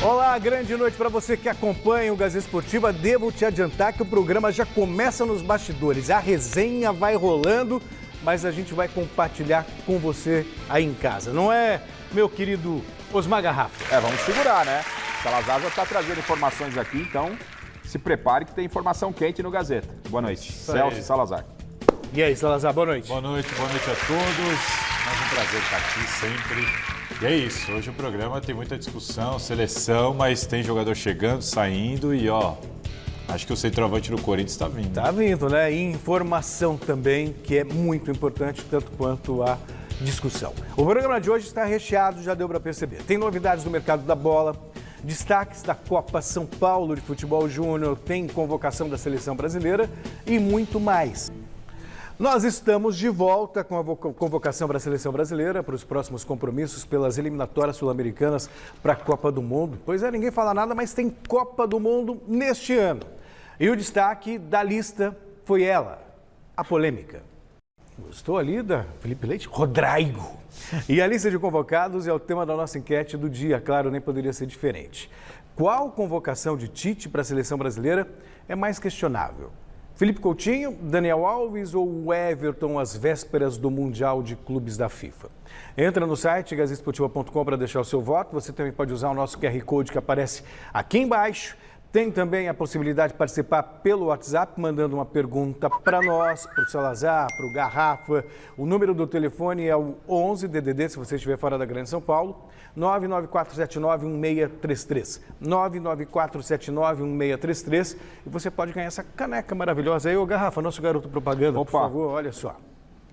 Olá, grande noite para você que acompanha o Gazeta Esportiva. Devo te adiantar que o programa já começa nos bastidores. A resenha vai rolando, mas a gente vai compartilhar com você aí em casa. Não é, meu querido Osmar Garrafa? Vamos segurar, né? Salazar já está trazendo informações aqui, então se prepare que tem informação quente no Gazeta. Boa noite, Celso e Salazar. E aí, Salazar, boa noite. Boa noite a todos. Mais um prazer estar aqui sempre. E é isso, hoje o programa tem muita discussão, seleção, mas tem jogador chegando, saindo e acho que o centroavante do Corinthians está vindo. Está vindo, né? E informação também, que é muito importante, tanto quanto a discussão. O programa de hoje está recheado, já deu para perceber. Tem novidades do mercado da bola, destaques da Copa São Paulo de Futebol Júnior, tem convocação da Seleção Brasileira e muito mais. Nós estamos de volta com a convocação para a Seleção Brasileira para os próximos compromissos pelas eliminatórias sul-americanas para a Copa do Mundo. Pois é, ninguém fala nada, mas tem Copa do Mundo neste ano. E o destaque da lista foi ela, a polêmica. Gostou ali da Felipe Leite? Rodrigo. E a lista de convocados é o tema da nossa enquete do dia, claro, nem poderia ser diferente. Qual convocação de Tite para a Seleção Brasileira é mais questionável? Felipe Coutinho, Daniel Alves ou o Everton às vésperas do Mundial de Clubes da FIFA? Entra no site gazetesportiva.com para deixar o seu voto. Você também pode usar o nosso QR Code que aparece aqui embaixo. Tem também a possibilidade de participar pelo WhatsApp, mandando uma pergunta para nós, para o Salazar, para o Garrafa. O número do telefone é o 11 DDD, se você estiver fora da Grande São Paulo, 994791633. 994791633. E você pode ganhar essa caneca maravilhosa aí. Ô, Garrafa, nosso garoto propaganda, por favor, olha só.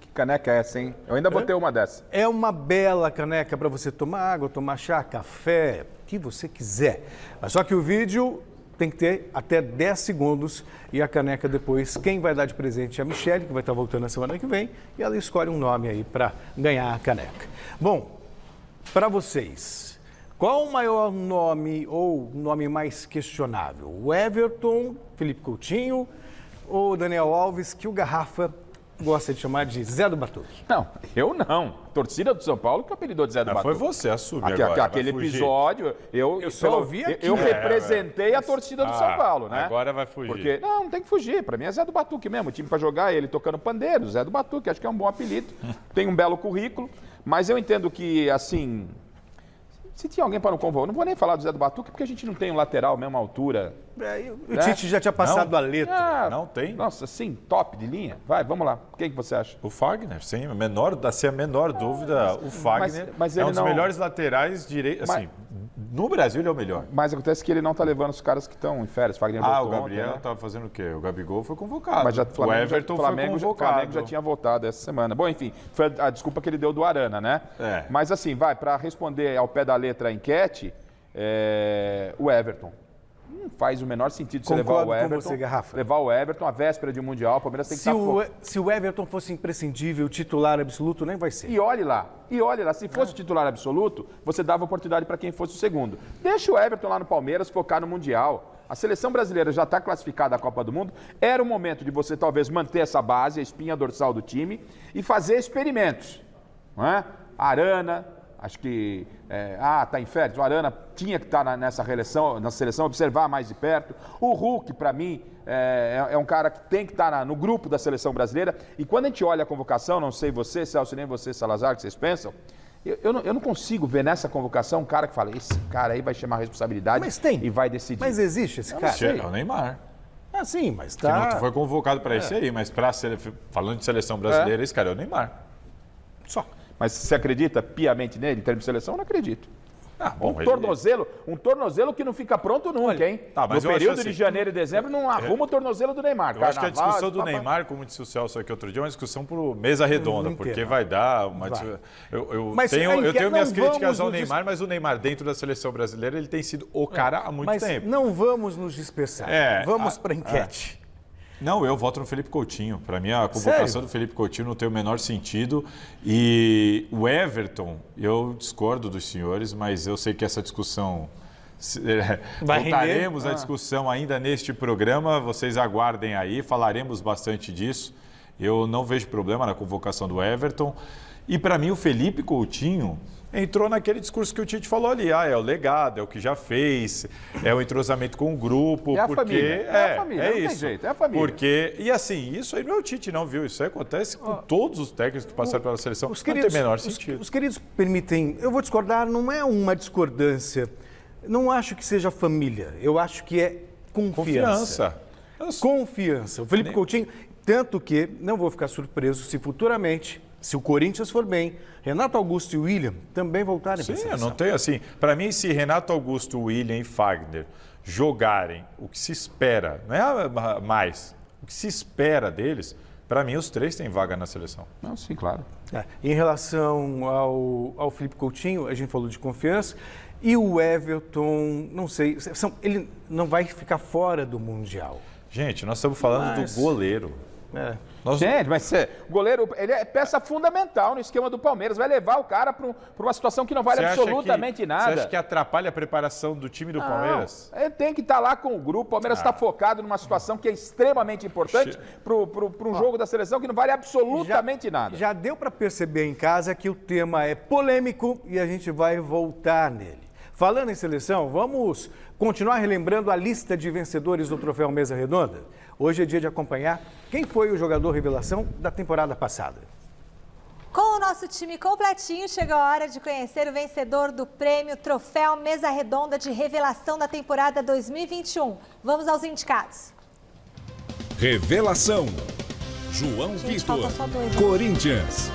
Que caneca é essa, hein? Eu ainda vou ter uma dessa. É uma bela caneca para você tomar água, tomar chá, café, o que você quiser. Mas só que o vídeo tem que ter até 10 segundos e a caneca depois, quem vai dar de presente é a Michele, que vai estar voltando na semana que vem, e ela escolhe um nome aí para ganhar a caneca. Bom, para vocês, qual o maior nome ou nome mais questionável? O Everton, Felipe Coutinho ou Daniel Alves, que o Garrafa gosta de chamar de Zé do Batuque? Não, eu não. Torcida do São Paulo que apelidou de Zé do Batuque. Foi você, assume agora. Aquele episódio, eu só ouvi aqui. Eu representei a torcida do São Paulo, né? Agora vai fugir. Porque, não tem que fugir. Pra mim é Zé do Batuque mesmo. O time pra jogar ele tocando pandeiro, Zé do Batuque. Acho que é um bom apelido. Tem um belo currículo. Mas eu entendo que, assim, se tinha alguém para não convocar, não vou nem falar do Zé do Batuque, porque a gente não tem um lateral, mesma altura. O Tite já tinha passado a letra. Não tem? Nossa, sim, top de linha. Vai, vamos lá. Quem que você acha? O Fagner, sim, sem a menor dúvida, o Fagner mas é um ele dos não... melhores laterais direitos, assim, no Brasil ele é o melhor. Mas acontece que ele não está levando os caras que estão em férias. Fagner voltou o Gabriel ontem, né? estava fazendo o quê? O Gabigol foi convocado. Mas já, o Everton foi convocado. O Flamengo já tinha voltado essa semana. Bom, enfim, foi a desculpa que ele deu do Arana, né? Mas assim, para responder ao pé da letra a enquete, o Everton. Não faz o menor sentido você levar o Everton. Com você, Garrafa. Levar o Everton à véspera de um Mundial. O Palmeiras tem que estar... Se o Everton fosse imprescindível, titular absoluto, nem vai ser. E olhe lá. Se fosse titular absoluto, você dava oportunidade para quem fosse o segundo. Deixa o Everton lá no Palmeiras focar no Mundial. A seleção brasileira já está classificada à Copa do Mundo. Era o momento de você talvez manter essa base, a espinha dorsal do time, e fazer experimentos. Não é? Arana... Acho que, tá em férias, o Arana tinha que estar na seleção, observar mais de perto. O Hulk, para mim, é um cara que tem que estar no grupo da seleção brasileira. E quando a gente olha a convocação, não sei você, Celso, nem você, Salazar, o que vocês pensam, eu não consigo ver nessa convocação um cara que fala, esse cara aí vai chamar a responsabilidade e vai decidir. Mas existe esse cara? É o Neymar. Sim, mas tá... Que não foi convocado para esse aí, mas falando de seleção brasileira, esse cara é o Neymar. Só. Mas você acredita piamente nele, em termos de seleção? Eu não acredito. Bom, um tornozelo que não fica pronto nunca, hein? Mas no período de janeiro e dezembro não arruma o tornozelo do Neymar. Eu acho que a discussão do Neymar, como disse o Celso aqui outro dia, é uma discussão por mesa redonda, porque vai dar uma... Eu tenho minhas críticas ao Neymar, mas o Neymar dentro da seleção brasileira, ele tem sido o cara há muito tempo. Mas não vamos nos dispersar. Vamos para a enquete. Não, eu voto no Felipe Coutinho. Para mim, a convocação do Felipe Coutinho não tem o menor sentido. E o Everton, eu discordo dos senhores, mas eu sei que essa discussão... Voltaremos à discussão ainda neste programa. Vocês aguardem aí, falaremos bastante disso. Eu não vejo problema na convocação do Everton. E para mim, o Felipe Coutinho... entrou naquele discurso que o Tite falou ali. É o legado, é o que já fez, é o entrosamento com o grupo. É a porque família, é a família, não tem isso. jeito, é a família. Porque, e assim, isso aí não é o Tite não, viu? Isso aí acontece com todos os técnicos que passaram pela seleção. Os não tem menor sentido. Os queridos permitem, eu vou discordar, não é uma discordância. Não acho que seja família, eu acho que é confiança. Confiança. O Felipe Coutinho, tanto que não vou ficar surpreso se futuramente, se o Corinthians for bem, Renato Augusto e William também voltarem para a seleção. Sim, eu não tenho assim. Para mim, se Renato Augusto, William e Fagner jogarem o que se espera, não é mais, o que se espera deles, para mim os três têm vaga na seleção. Não, sim, claro. Em relação ao Felipe Coutinho, a gente falou de confiança. E o Everton, não sei, ele não vai ficar fora do Mundial. Gente, nós estamos falando do goleiro. Gente, mas o goleiro, ele é peça fundamental no esquema do Palmeiras. Vai levar o cara para uma situação que não vale absolutamente nada. Você acha que atrapalha a preparação do time do Palmeiras? Ele tem que estar lá com o grupo. O Palmeiras está focado numa situação que é extremamente importante para um jogo da seleção que não vale absolutamente nada. Já deu para perceber em casa que o tema é polêmico e a gente vai voltar nele. Falando em seleção, vamos continuar relembrando a lista de vencedores do Troféu Mesa Redonda? Hoje é dia de acompanhar quem foi o jogador revelação da temporada passada. Com o nosso time completinho, chegou a hora de conhecer o vencedor do prêmio Troféu Mesa Redonda de Revelação da temporada 2021. Vamos aos indicados. Revelação: João Vitor, Corinthians.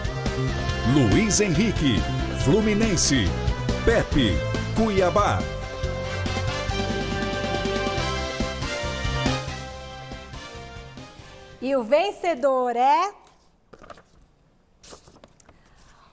Luiz Henrique, Fluminense. Pepe, Cuiabá. E o vencedor é...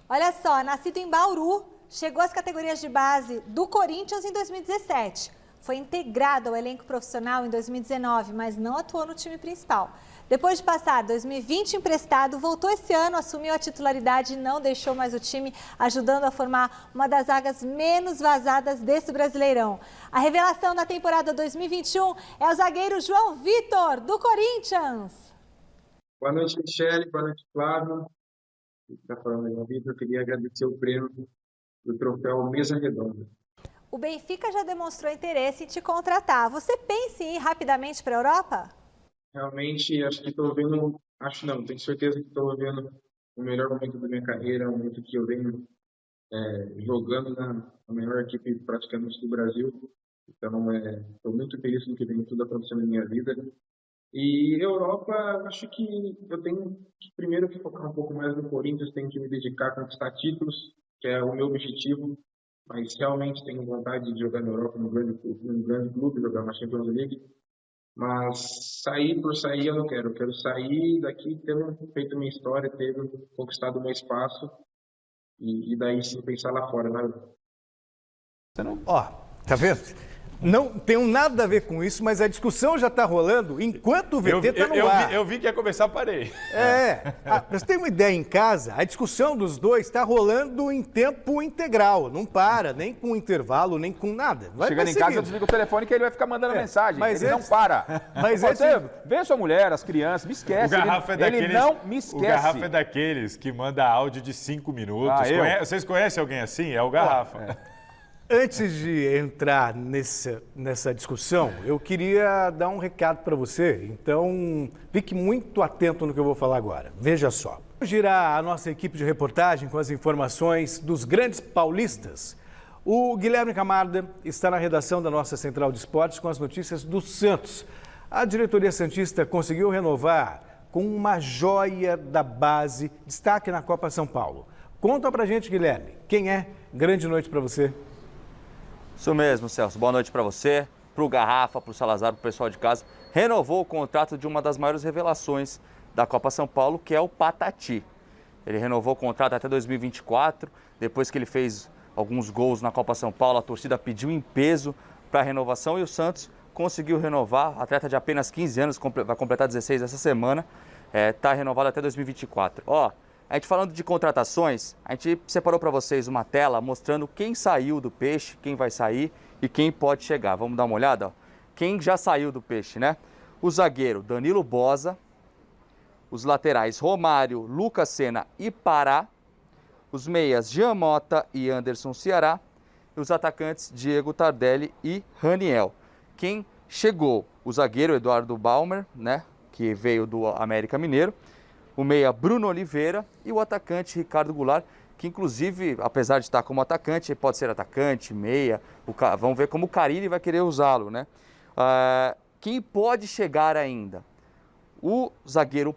Olha só, nascido em Bauru, chegou às categorias de base do Corinthians em 2017. Foi integrado ao elenco profissional em 2019, mas não atuou no time principal. Depois de passar 2020 emprestado, voltou esse ano, assumiu a titularidade e não deixou mais o time, ajudando a formar uma das zagas menos vazadas desse Brasileirão. A revelação da temporada 2021 é o zagueiro João Vitor, do Corinthians. Boa noite, Michele. Boa noite, Flávio. Está falando João Vitor. Eu queria agradecer o prêmio do Troféu Mesa Redonda. O Benfica já demonstrou interesse em te contratar. Você pensa em ir rapidamente para a Europa? Realmente, acho que estou vendo, tenho certeza que estou vendo o melhor momento da minha carreira, o momento que eu venho jogando na melhor equipe praticamente do Brasil. Então, estou muito feliz com o que vem tudo acontecendo na minha vida. E Europa, acho que eu tenho que primeiro focar um pouco mais no Corinthians, tenho que me dedicar a conquistar títulos, que é o meu objetivo. Mas realmente tenho vontade de jogar na Europa, num grande clube, jogar na Champions League. Mas sair por sair eu não quero. Eu quero sair daqui, tendo feito minha história, tendo conquistado meu espaço e daí sim pensar lá fora, né? Ó, tá vendo? Não tem nada a ver com isso, mas a discussão já está rolando enquanto o VT está no ar. Eu vi que ia começar, parei. Para você ter uma ideia, em casa, a discussão dos dois está rolando em tempo integral. Não para, nem com intervalo, nem com nada. Chegando em casa, eu desligo o telefone que ele vai ficar mandando mensagem. Mas ele não para. Mas você vê sua mulher, as crianças, me esquece. Ele não me esquece. O Garrafa é daqueles que manda áudio de 5 minutos. Vocês conhecem alguém assim? É o Garrafa. Antes de entrar nessa discussão, eu queria dar um recado para você. Então, fique muito atento no que eu vou falar agora. Veja só. Vamos girar a nossa equipe de reportagem com as informações dos grandes paulistas. O Guilherme Camarda está na redação da nossa Central de Esportes com as notícias do Santos. A diretoria santista conseguiu renovar com uma joia da base, destaque na Copa São Paulo. Conta pra gente, Guilherme, quem é? Grande noite para você. Isso mesmo, Celso. Boa noite para você, para o Garrafa, para o Salazar, para o pessoal de casa. Renovou o contrato de uma das maiores revelações da Copa São Paulo, que é o Patati. Ele renovou o contrato até 2024, depois que ele fez alguns gols na Copa São Paulo, a torcida pediu em peso para a renovação e o Santos conseguiu renovar. Atleta de apenas 15 anos, vai completar 16 essa semana, está renovado até 2024. A gente falando de contratações, a gente separou para vocês uma tela mostrando quem saiu do Peixe, quem vai sair e quem pode chegar. Vamos dar uma olhada? Quem já saiu do Peixe, né? O zagueiro Danilo Boza, os laterais Romário, Lucas Sena e Pará, os meias Jean Mota e Anderson Ceará, e os atacantes Diego Tardelli e Raniel. Quem chegou? O zagueiro Eduardo Balmer, né, que veio do América Mineiro, o meia Bruno Oliveira e o atacante Ricardo Goulart, que inclusive, apesar de estar como atacante, pode ser atacante, meia, vamos ver como o Carille vai querer usá-lo, né? Quem pode chegar ainda? O zagueiro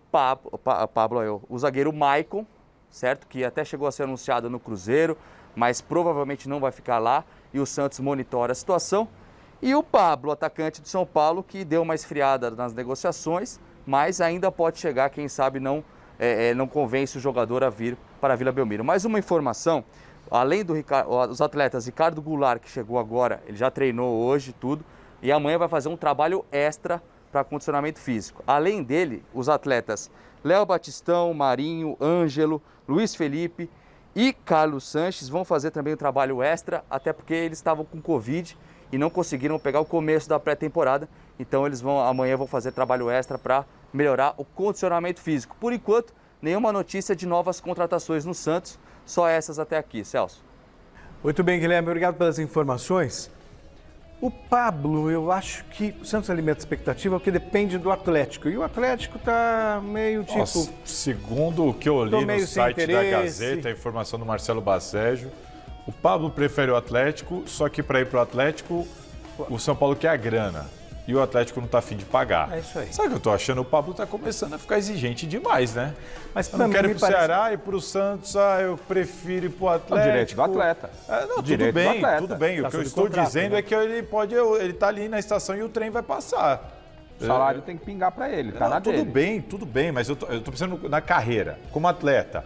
o zagueiro Maicon, certo? Que até chegou a ser anunciado no Cruzeiro, mas provavelmente não vai ficar lá, e o Santos monitora a situação. E o Pablo, atacante do São Paulo, que deu uma esfriada nas negociações, mas ainda pode chegar, quem sabe não convence o jogador a vir para a Vila Belmiro. Mais uma informação, além dos atletas Ricardo Goulart, que chegou agora, ele já treinou hoje tudo, e amanhã vai fazer um trabalho extra para condicionamento físico. Além dele, os atletas Léo Batistão, Marinho, Ângelo, Luiz Felipe e Carlos Sanches vão fazer também um trabalho extra, até porque eles estavam com Covid e não conseguiram pegar o começo da pré-temporada, então eles amanhã vão fazer trabalho extra para melhorar o condicionamento físico. Por enquanto, nenhuma notícia de novas contratações no Santos, só essas até aqui. Celso. Muito bem, Guilherme, obrigado pelas informações. O Pablo, eu acho que o Santos alimenta expectativa porque depende do Atlético. E o Atlético tá meio tipo... Nossa, segundo o que eu li no site da Gazeta, a informação do Marcelo Bacejo, o Pablo prefere o Atlético, só que para ir para o Atlético, o São Paulo quer a grana. E o Atlético não está afim de pagar. É isso aí. Sabe o que eu tô achando? O Pablo está começando a ficar exigente demais, né? Mas eu não quero ir pro Ceará e pro Santos, eu prefiro ir pro Atlético. O direito do atleta. Tudo bem. O que eu estou dizendo é que ele tá ali na estação e o trem vai passar. O salário tem que pingar para ele, tá na dele. Tudo bem, mas eu tô pensando na carreira, como atleta.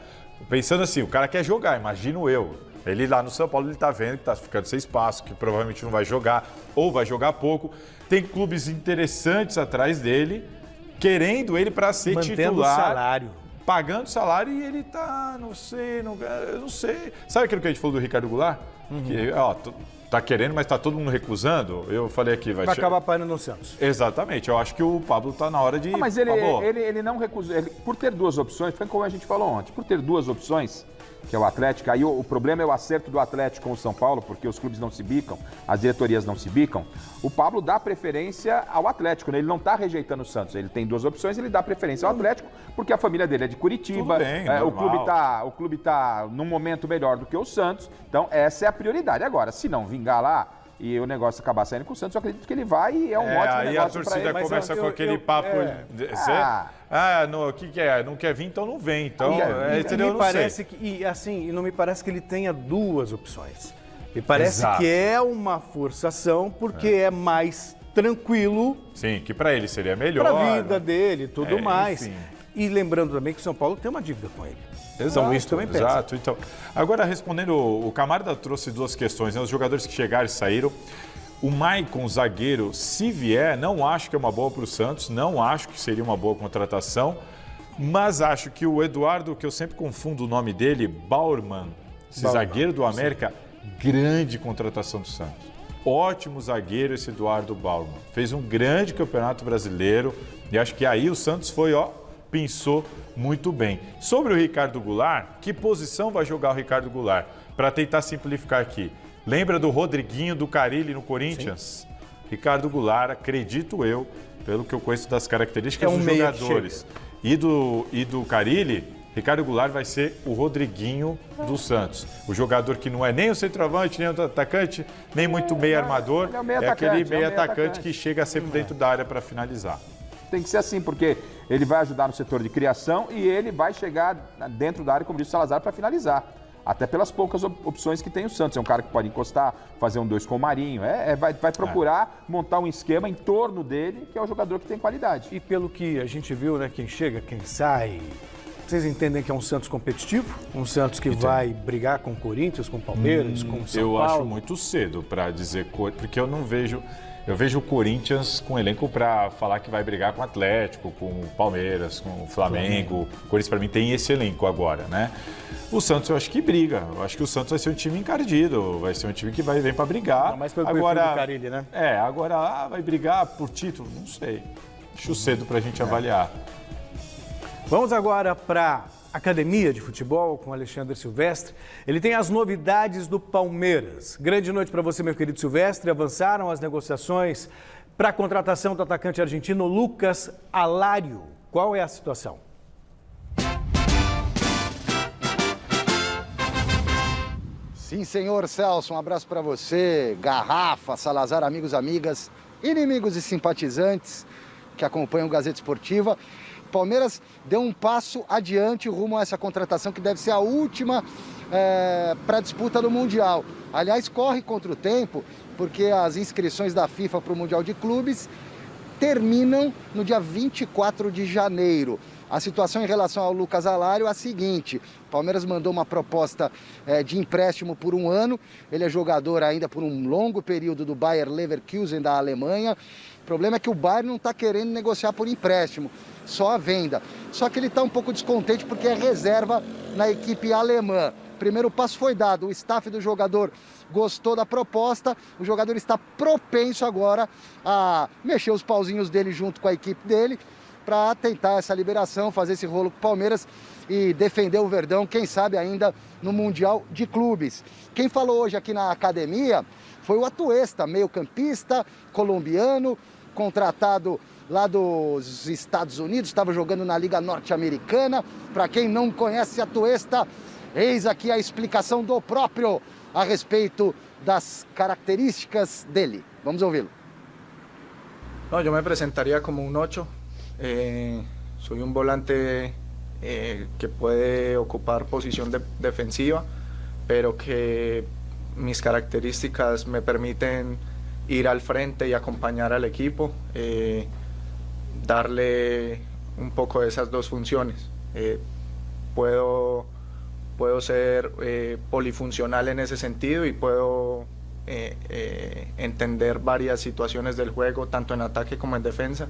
Pensando assim, o cara quer jogar, imagino eu. Ele lá no São Paulo, ele tá vendo que tá ficando sem espaço, que provavelmente não vai jogar, ou vai jogar pouco. Tem clubes interessantes atrás dele, querendo ele para ser mantendo titular. Salário. Pagando salário e ele tá, não sei. Sabe aquilo que a gente falou do Ricardo Goulart? Que, tá querendo, mas tá todo mundo recusando. Eu falei aqui, vai acabar parando no Santos. Exatamente. Eu acho que o Pablo tá na hora de... Mas ele não recusou. Por ter duas opções, foi como a gente falou ontem, por ter duas opções, que é o Atlético, aí o problema é o acerto do Atlético com o São Paulo, porque os clubes não se bicam, as diretorias não se bicam. O Pablo dá preferência ao Atlético, né? Ele não está rejeitando o Santos, ele tem duas opções, ele dá preferência ao Atlético, porque a família dele é de Curitiba, o clube tá num momento melhor do que o Santos, então essa é a prioridade. Agora, se não vingar lá e o negócio acabar saindo com o Santos, eu acredito que ele vai e é um ótimo aí negócio para ele. Aí a torcida começa com aquele papo... o que é? Não quer vir, então não vem. Então, não me parece que ele tenha duas opções. Me parece que é uma forçação porque é mais tranquilo. Sim, que para ele seria melhor. Para a vida dele e tudo mais. Enfim. E lembrando também que o São Paulo tem uma dívida com ele. Então isso também pesa. Exato. Então, agora respondendo, o Camarda trouxe duas questões, né? Os jogadores que chegaram e saíram. O Maicon, zagueiro, se vier, não acho que é uma boa para o Santos, não acho que seria uma boa contratação, mas acho que o Eduardo, que eu sempre confundo o nome dele, Bauerman, zagueiro do América, grande contratação do Santos. Ótimo zagueiro esse Eduardo Bauerman. Fez um grande campeonato brasileiro e acho que aí o Santos pensou muito bem. Sobre o Ricardo Goulart, que posição vai jogar o Ricardo Goulart? Para tentar simplificar aqui. Lembra do Rodriguinho do Carille no Corinthians? Sim. Ricardo Goulart, acredito eu, pelo que eu conheço das características dos jogadores e do Carille, Ricardo Goulart vai ser o Rodriguinho do Santos. O jogador que não é nem o centroavante, nem o atacante, nem muito meio armador. É aquele meio atacante que chega sempre dentro da área para finalizar. Tem que ser assim, porque ele vai ajudar no setor de criação e ele vai chegar dentro da área, como disse o Salazar, para finalizar. Até pelas poucas opções que tem o Santos. É um cara que pode encostar, fazer um 2 com o Marinho. Vai procurar montar um esquema em torno dele, que é o jogador que tem qualidade. E pelo que a gente viu, né? Quem chega, quem sai. Vocês entendem que é um Santos competitivo? Um Santos que vai brigar com o Corinthians, com o Palmeiras, com o São Paulo? Eu acho muito cedo para dizer, porque eu não vejo... Eu vejo o Corinthians com elenco para falar que vai brigar com o Atlético, com o Palmeiras, com o Flamengo. O Corinthians, para mim, tem esse elenco agora, né? O Santos, eu acho que briga. Eu acho que o Santos vai ser um time encardido, vai ser um time que vem para brigar. Não, mas pelo perfil do Carille, né? Agora vai brigar por título? Não sei. Acho cedo para a gente avaliar. Vamos agora para Academia de Futebol com Alexandre Silvestre. Ele tem as novidades do Palmeiras. Grande noite para você, meu querido Silvestre. Avançaram as negociações para a contratação do atacante argentino Lucas Alário. Qual é a situação? Sim, senhor Celso, um abraço para você, Garrafa, Salazar, amigos, amigas, inimigos e simpatizantes que acompanham o Gazeta Esportiva. Palmeiras deu um passo adiante rumo a essa contratação que deve ser a última para a disputa do Mundial. Aliás, corre contra o tempo, porque as inscrições da FIFA para o Mundial de Clubes terminam no dia 24 de janeiro. A situação em relação ao Lucas Alário é a seguinte: o Palmeiras mandou uma proposta de empréstimo por 1 ano. Ele é jogador ainda por um longo período do Bayer Leverkusen da Alemanha. O problema é que o Bayern não está querendo negociar por empréstimo, só a venda. Só que ele está um pouco descontente porque é reserva na equipe alemã. O primeiro passo foi dado, o staff do jogador gostou da proposta, o jogador está propenso agora a mexer os pauzinhos dele junto com a equipe dele para tentar essa liberação, fazer esse rolo com o Palmeiras e defender o Verdão, quem sabe ainda no Mundial de Clubes. Quem falou hoje aqui na academia foi o Atuesta, meio-campista, colombiano, contratado lá dos Estados Unidos, estava jogando na Liga Norte-Americana. Para quem não conhece Atuesta, eis aqui a explicação do próprio a respeito das características dele. Vamos ouvi-lo. No, yo me presentaría como un 8. Soy un volante que puede ocupar posición defensiva, pero que mis características me permiten ir al frente y acompañar al equipo, darle un poco de esas dos funciones. Puedo ser polifuncional en esse sentido y puedo entender varias situaciones del juego, tanto en ataque como en defensa.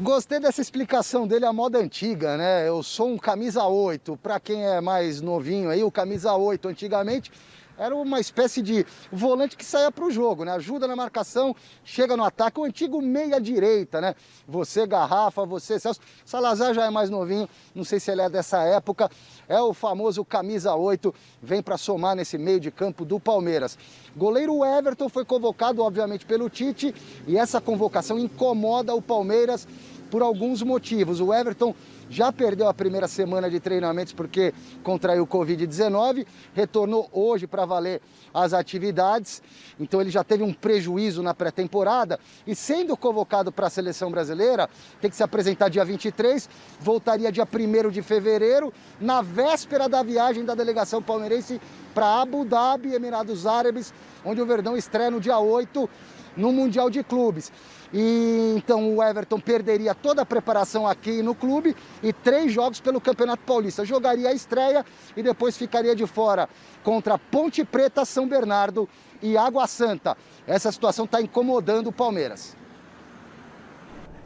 Gostei dessa explicação dele, a moda antiga, né? Eu sou um camisa 8. Para quem é mais novinho aí, o camisa 8 antigamente era uma espécie de volante que saía para o jogo, né? Ajuda na marcação, chega no ataque, o antigo meia-direita, né? Você, Garrafa, você, Celso. Salazar já é mais novinho, não sei se ele é dessa época. É o famoso camisa 8, vem para somar nesse meio de campo do Palmeiras. Goleiro Everton foi convocado, obviamente, pelo Tite, e essa convocação incomoda o Palmeiras por alguns motivos. O Everton já perdeu a primeira semana de treinamentos porque contraiu o Covid-19, retornou hoje para valer as atividades, então ele já teve um prejuízo na pré-temporada e, sendo convocado para a seleção brasileira, tem que se apresentar dia 23, voltaria dia 1º de fevereiro, na véspera da viagem da delegação palmeirense para Abu Dhabi, Emirados Árabes, onde o Verdão estreia no dia 8 no Mundial de Clubes. E então o Everton perderia toda a preparação aqui no clube e 3 jogos pelo Campeonato Paulista. Jogaria a estreia e depois ficaria de fora contra Ponte Preta, São Bernardo e Água Santa. Essa situação está incomodando o Palmeiras.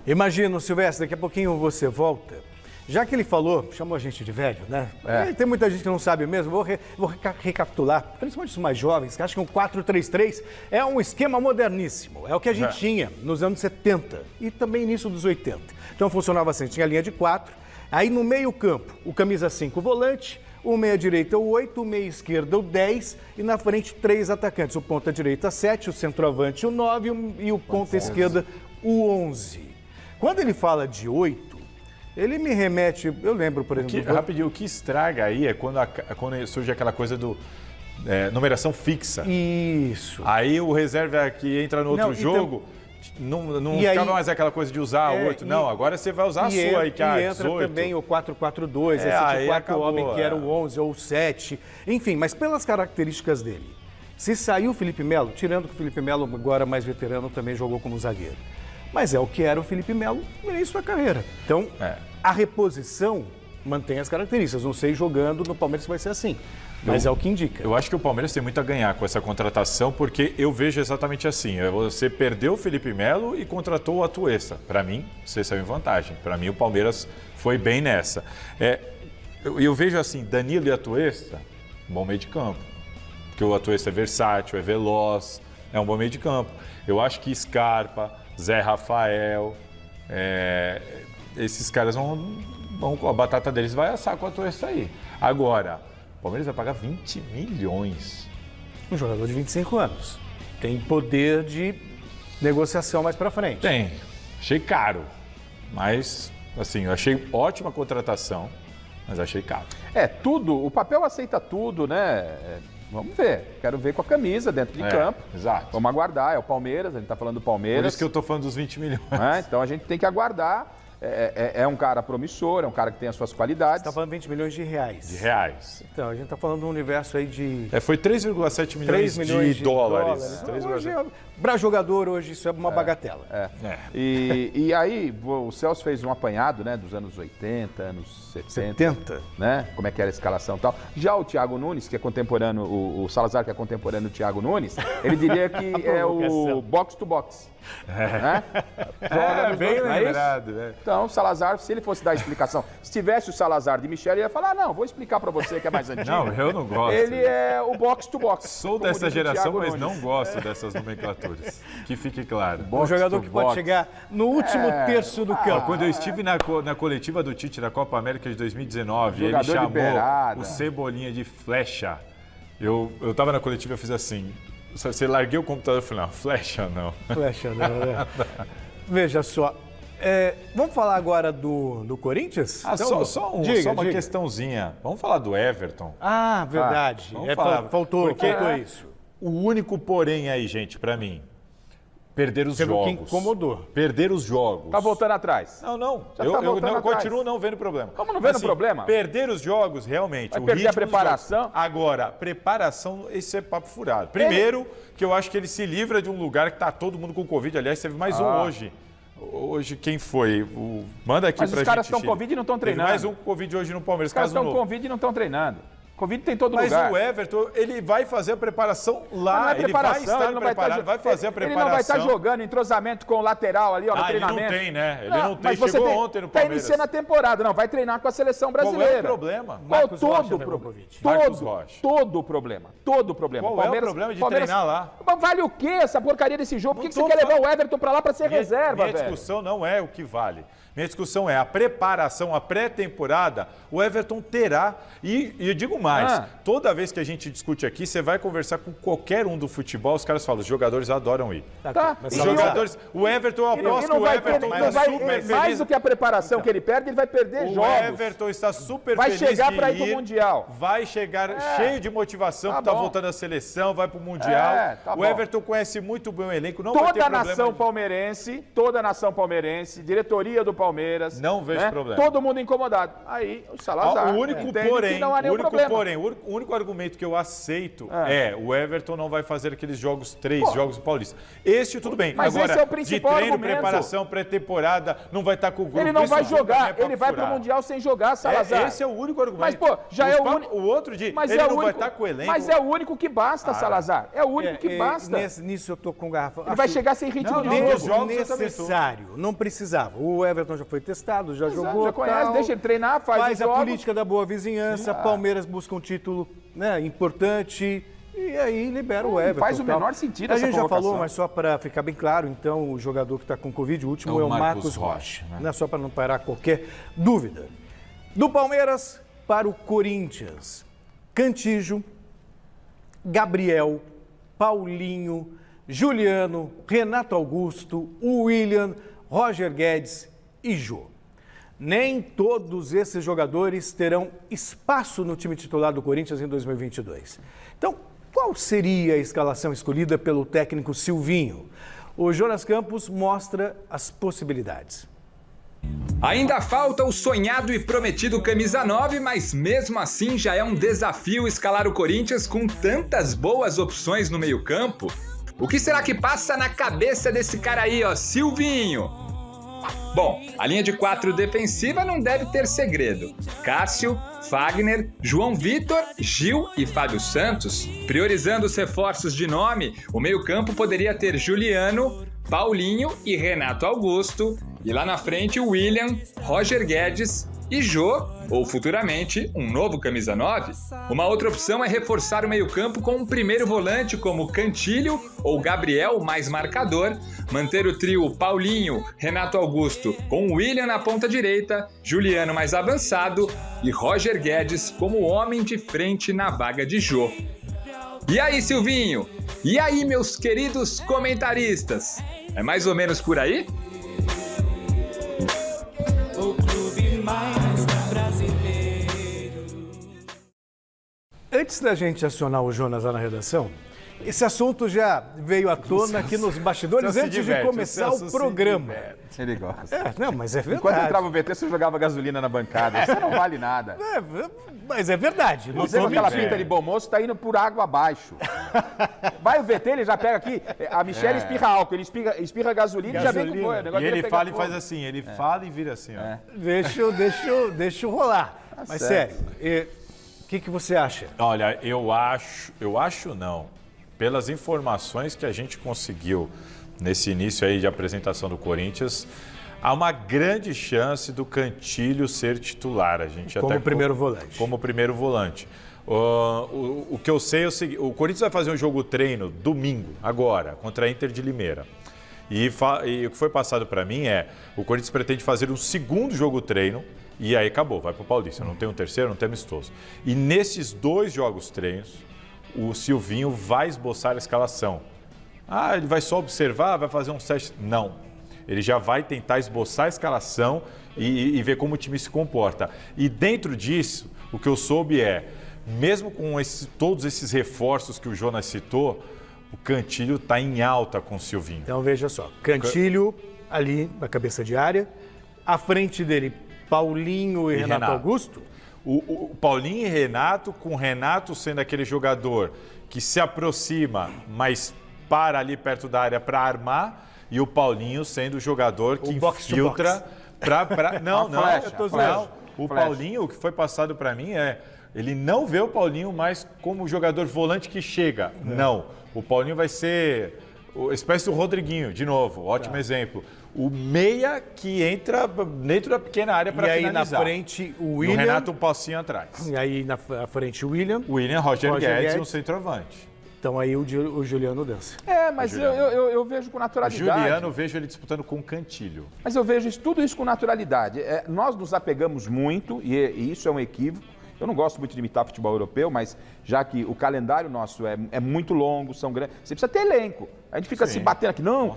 Imagino, Silvestre, daqui a pouquinho você volta. Já que ele falou, chamou a gente de velho, né? Tem muita gente que não sabe mesmo, vou recapitular, principalmente os mais jovens, que acham que o 4-3-3 é um esquema moderníssimo. É o que a gente tinha nos anos 70 e também início dos 80. Então funcionava assim, tinha a linha de 4, aí no meio campo, o camisa 5 volante, o meia-direita o 8, o meia-esquerda o 10 e na frente 3 atacantes. O ponta-direita 7, o centroavante o 9 e o ponta-esquerda o 11. Quando ele fala de 8, ele me remete, eu lembro, por exemplo... Rapidinho, o que estraga aí é quando surge aquela coisa do numeração fixa. Isso. Aí o reserva que entra no outro jogo, não ficava mais aquela coisa de usar o 8. Não, agora você vai usar a sua aí, que é 18. Entra também o 4-4-2, esse de 4 homem que era o 11 ou o 7. Enfim, mas pelas características dele. Se saiu o Felipe Melo, tirando que o Felipe Melo, agora mais veterano, também jogou como zagueiro. Mas é o que era o Felipe Melo no início da carreira. Então, a reposição mantém as características. Não sei jogando no Palmeiras se vai ser assim, mas é o que indica. Eu acho que o Palmeiras tem muito a ganhar com essa contratação, porque eu vejo exatamente assim. Você perdeu o Felipe Melo e contratou o Atuesta. Para mim, você saiu em vantagem. Para mim, o Palmeiras foi bem nessa. Eu vejo assim, Danilo e Atuesta, bom meio de campo. Porque o Atuesta é versátil, é veloz, é um bom meio de campo. Eu acho que Scarpa, Zé Rafael, esses caras vão bom, a batata deles vai assar quanto isso aí. Agora, o Palmeiras vai pagar 20 milhões. Um jogador de 25 anos. Tem poder de negociação mais pra frente. Tem. Achei caro. Mas, assim, eu achei ótima contratação, mas achei caro. Tudo, o papel aceita tudo, né? Vamos ver. Quero ver com a camisa dentro de campo. Exato. Vamos aguardar. É o Palmeiras, a gente tá falando do Palmeiras. Por isso que eu tô falando dos 20 milhões. Então a gente tem que aguardar. É um cara promissor, é um cara que tem as suas qualidades. Você tá falando 20 milhões de reais. De reais. Então, a gente tá falando de um universo aí de... Foi 3,7 milhões, 3 milhões de dólares. Para jogador hoje isso é uma bagatela. E aí, o Celso fez um apanhado, né, dos anos 80, anos 70. Né? Como é que era a escalação e tal. Já o Thiago Nunes, que é contemporâneo, o Salazar, que é contemporâneo do Thiago Nunes, ele diria que é o box to box. Né? Bem lembrado, né? Então, o Salazar, se ele fosse dar a explicação, se tivesse o Salazar de Michel, ele ia falar, não, vou explicar pra você que é mais antigo. Não, eu não gosto. Ele é o box to box. Sou dessa geração, mas não gosto dessas nomenclaturas. Que fique claro. Um jogador que pode chegar no último terço do campo. Quando eu estive na coletiva do Tite da Copa América de 2019, ele chamou o Cebolinha de flecha. Eu tava na coletiva e fiz assim... Você larguei o computador e falei, não, flecha não. Flecha não, né? Veja só, vamos falar agora do Corinthians? Então, só uma questãozinha. Vamos falar do Everton. Ah, verdade. Faltou isso. O único porém aí, gente, pra mim, perder os jogos. Que incomodou. Perder os jogos. Tá voltando atrás. Não. Já Eu continuo não vendo problema. Como não vendo problema? Perder os jogos, realmente. Vai perder a preparação. Agora, preparação, isso é papo furado. Primeiro, que eu acho que ele se livra de um lugar que tá todo mundo com Covid. Aliás, teve mais um hoje. Hoje, quem foi? Manda aqui pra gente. Mas os caras estão com Covid e não estão treinando. Teve mais um Covid hoje no Palmeiras. Os caras estão com Covid e não estão treinando. Covid tem todo lugar. Mas o Everton, ele vai fazer a preparação lá. Não é preparação, ele vai estar preparado, vai fazer a preparação. Ele não vai estar jogando entrosamento com o lateral ali, ó, no treinamento. Ele não tem, né? Ele não tem. Chegou ontem no Palmeiras. Tá iniciando a temporada. Não, vai treinar com a seleção brasileira. Qual é o problema? Todo o problema. Qual é o problema de treinar lá? Mas vale o quê essa porcaria desse jogo? Por que você quer levar o Everton pra lá pra ser reserva, velho? Minha discussão não é o que vale. Minha discussão é a preparação, a pré-temporada, o Everton terá. E eu digo mais, toda vez que a gente discute aqui, você vai conversar com qualquer um do futebol, os caras falam, os jogadores adoram ir. Os jogadores, o Everton, eu aposto que o Everton está super feliz. Mais do que a preparação que ele perde, ele vai perder jogos. O Everton está super feliz de ir. Vai chegar para ir pro Mundial. Vai chegar cheio de motivação, porque está voltando à seleção, vai pro Mundial. O Everton conhece muito bem o elenco, não vai ter problema. Toda a nação palmeirense, diretoria do Palmeiras. Não vejo problema. Todo mundo incomodado. Aí, o Salazar. O único argumento que eu aceito o Everton não vai fazer aqueles jogos, 3 jogos do Paulista. Este tudo bem. Mas agora, esse é o principal de treino, argumento. Preparação, pré-temporada, não vai estar com o grupo. Ele não vai jogar, ele vai pro Mundial sem jogar, Salazar. Esse é o único argumento. Mas, pô, já é o único. O outro dia, ele não vai estar com o elenco. Mas é o único que basta, Salazar. É o único que basta. Nisso eu tô com garrafa. Ele vai chegar sem ritmo de jogo. Necessário. Não precisava. O Everton já foi testado, já jogou. Já conhece, deixa ele treinar, faz a política da boa vizinhança, Palmeiras busca um título, né, importante e aí libera o Everton. Faz o menor sentido essa convocação. A gente já falou, mas só para ficar bem claro, então, o jogador que está com Covid, o último é o Marcos Rocha. Né? Não é só para não parar qualquer dúvida. Do Palmeiras para o Corinthians. Cantígio, Gabriel, Paulinho, Juliano, Renato Augusto, William, Roger Guedes e Jô. Nem todos esses jogadores terão espaço no time titular do Corinthians em 2022. Então, qual seria a escalação escolhida pelo técnico Silvinho? O Jonas Campos mostra as possibilidades. Ainda falta o sonhado e prometido camisa 9, mas mesmo assim já é um desafio escalar o Corinthians com tantas boas opções no meio-campo. O que será que passa na cabeça desse cara aí, ó, Silvinho? Bom, a linha de 4 defensiva não deve ter segredo. Cássio, Fagner, João Vitor, Gil e Fábio Santos. Priorizando os reforços de nome, o meio-campo poderia ter Juliano, Paulinho e Renato Augusto. E lá na frente, William, Roger Guedes e Jô, ou futuramente, um novo camisa 9. Uma outra opção é reforçar o meio-campo com um primeiro volante como Cantilho ou Gabriel, mais marcador, manter o trio Paulinho, Renato Augusto com William na ponta direita, Juliano mais avançado e Roger Guedes como homem de frente na vaga de Jô. E aí, Silvinho? E aí, meus queridos comentaristas? É mais ou menos por aí? Antes da gente acionar o Jonas lá na redação, esse assunto já veio à tona aqui nos bastidores antes de começar o programa. Ele gosta. Não, mas é verdade. Enquanto entrava o VT, você jogava gasolina na bancada. Isso não vale nada. Mas é verdade. Você com aquela pinta de bom moço tá indo por água abaixo. Vai o VT, ele já pega aqui. A Michelle espirra álcool, ele espirra gasolina e já vem com fogo. E ele fala e faz assim, ele fala e vira assim. Ó. Deixa eu rolar. Mas sério, o que você acha? Olha, eu acho não. Pelas informações que a gente conseguiu nesse início aí de apresentação do Corinthians, há uma grande chance do Cantilho ser titular. A gente como primeiro volante. Como primeiro volante. O que eu sei é o seguinte, o Corinthians vai fazer um jogo treino domingo, agora, contra a Inter de Limeira. E o que foi passado para mim é, o Corinthians pretende fazer um segundo jogo treino e aí acabou, vai para o Paulista. Não tem um terceiro, não tem amistoso. E nesses 2 jogos treinos, o Silvinho vai esboçar a escalação. Ele vai só observar, vai fazer um teste? Não. Ele já vai tentar esboçar a escalação e ver como o time se comporta. E dentro disso, o que eu soube é, mesmo com todos esses reforços que o Jonas citou, o Cantilho está em alta com o Silvinho. Então veja só, Cantilho ali na cabeça de área, à frente dele Paulinho e Renato Augusto. O Paulinho e Renato, com o Renato sendo aquele jogador que se aproxima, mas para ali perto da área para armar, e o Paulinho sendo o jogador que infiltra para... Não. O Paulinho, o que foi passado para mim ele não vê o Paulinho mais como jogador volante que chega. Não. O Paulinho vai ser uma espécie do Rodriguinho, de novo, ótimo exemplo. O meia que entra dentro da pequena área para finalizar. E aí na frente o William. E o Renato um passinho atrás. E aí na frente o William. Roger Guedes e um centroavante. Então aí o Juliano dança. Mas eu vejo com naturalidade. O Juliano, eu vejo ele disputando com o Cantilho. Mas eu vejo tudo isso com naturalidade. Nós nos apegamos muito, e isso é um equívoco. Eu não gosto muito de imitar futebol europeu, mas já que o calendário nosso é muito longo, são grandes, você precisa ter elenco. A gente fica se batendo aqui, não,